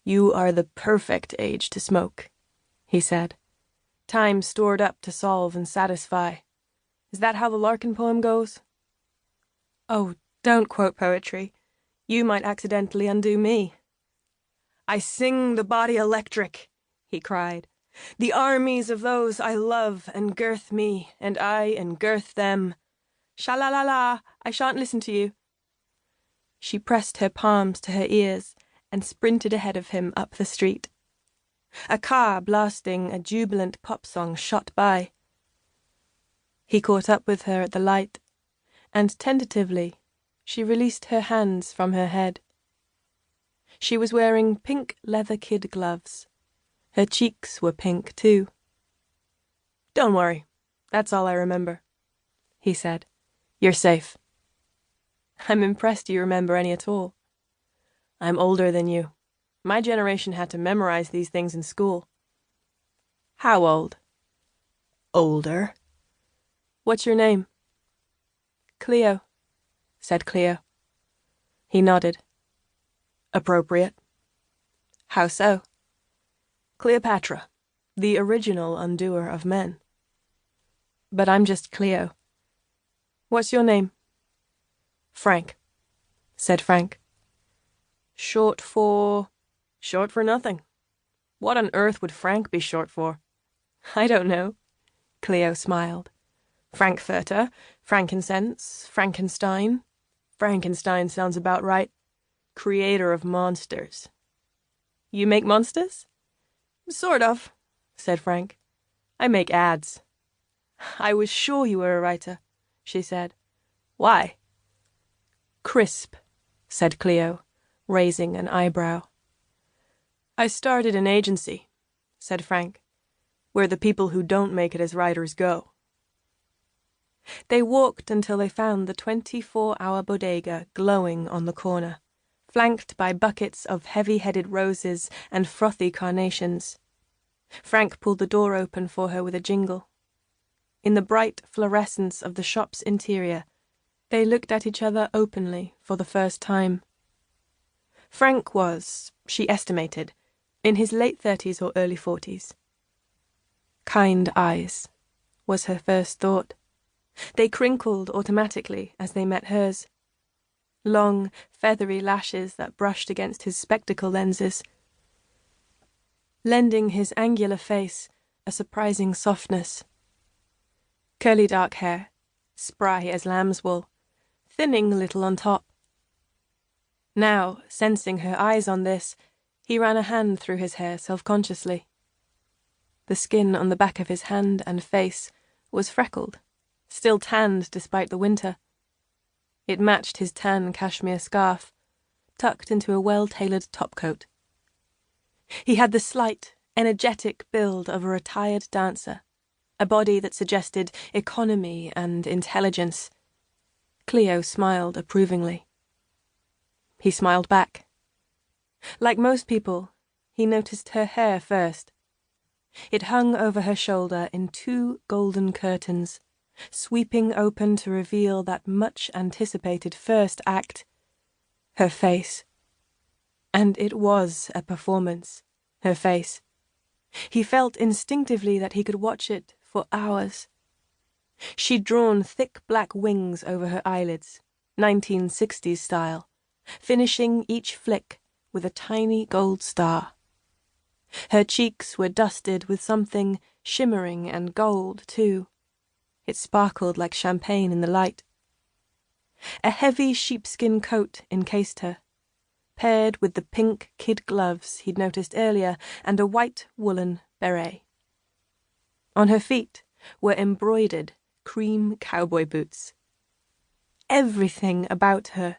"You are the perfect age to smoke," he said. "Time stored up to solve and satisfy. Is that how the Larkin poem goes?" "Oh, don't quote poetry. You might accidentally undo me." "I sing the body electric," he cried. "The armies of those I love engirth me, and I engirth them. Sha-la-la-la, I shan't listen to you." She pressed her palms to her ears and sprinted ahead of him up the street. A car blasting a jubilant pop song shot by. He caught up with her at the light, and tentatively she released her hands from her head. She was wearing pink leather kid gloves. Her cheeks were pink, too. "Don't worry, that's all I remember," he said. "You're safe." "I'm impressed you remember any at all." "I'm older than you. My generation had to memorize these things in school." "How old?" "Older." "What's your name?" "Cleo," said Cleo. He nodded. "Appropriate." "How so?" "Cleopatra, the original undoer of men." "But I'm just Cleo." "What's your name?" "Frank," said Frank. "Short for nothing. What on earth would Frank be short for?" "I don't know." Cleo smiled. "Frankfurter, frankincense, Frankenstein. Frankenstein sounds about right. Creator of monsters." "You make monsters?" "Sort of," said Frank. "I make ads." "I was sure you were a writer," she said. "Why?" "Crisp," said Cleo, raising an eyebrow. "I started an agency," said Frank, "where the people who don't make it as writers go." They walked until they found the 24-hour bodega glowing on the corner, flanked by buckets of heavy-headed roses and frothy carnations. Frank pulled the door open for her with a jingle. In the bright fluorescence of the shop's interior, they looked at each other openly for the first time. Frank was, she estimated, in his late 30s or early 40s. Kind eyes, was her first thought. They crinkled automatically as they met hers. Long, feathery lashes that brushed against his spectacle lenses, lending his angular face a surprising softness. Curly dark hair, spry as lamb's wool, thinning a little on top. Now, sensing her eyes on this, he ran a hand through his hair self-consciously. The skin on the back of his hand and face was freckled, still tanned despite the winter. It matched his tan cashmere scarf, tucked into a well-tailored topcoat. He had the slight, energetic build of a retired dancer, a body that suggested economy and intelligence. Cleo smiled approvingly. He smiled back. Like most people, he noticed her hair first. It hung over her shoulder in 2 golden curtains, sweeping open to reveal that much-anticipated first act, her face. And it was a performance, her face. He felt instinctively that he could watch it for hours. She'd drawn thick black wings over her eyelids, 1960s style, finishing each flick with a tiny gold star. Her cheeks were dusted with something shimmering and gold, too. It sparkled like champagne in the light. A heavy sheepskin coat encased her, paired with the pink kid gloves he'd noticed earlier and a white woolen beret. On her feet were embroidered cream cowboy boots. Everything about her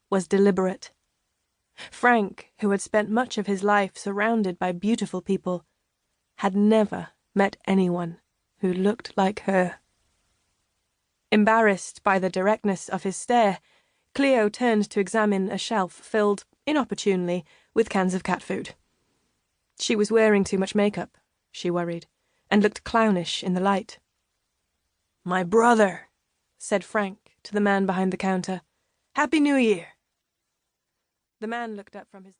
was deliberate. Frank, who had spent much of his life surrounded by beautiful people, had never met anyone who looked like her. Embarrassed by the directness of his stare, Cleo turned to examine a shelf filled, inopportunely, with cans of cat food. She was wearing too much makeup, she worried, and looked clownish in the light. "My brother," said Frank to the man behind the counter. "Happy New Year." The man looked up from his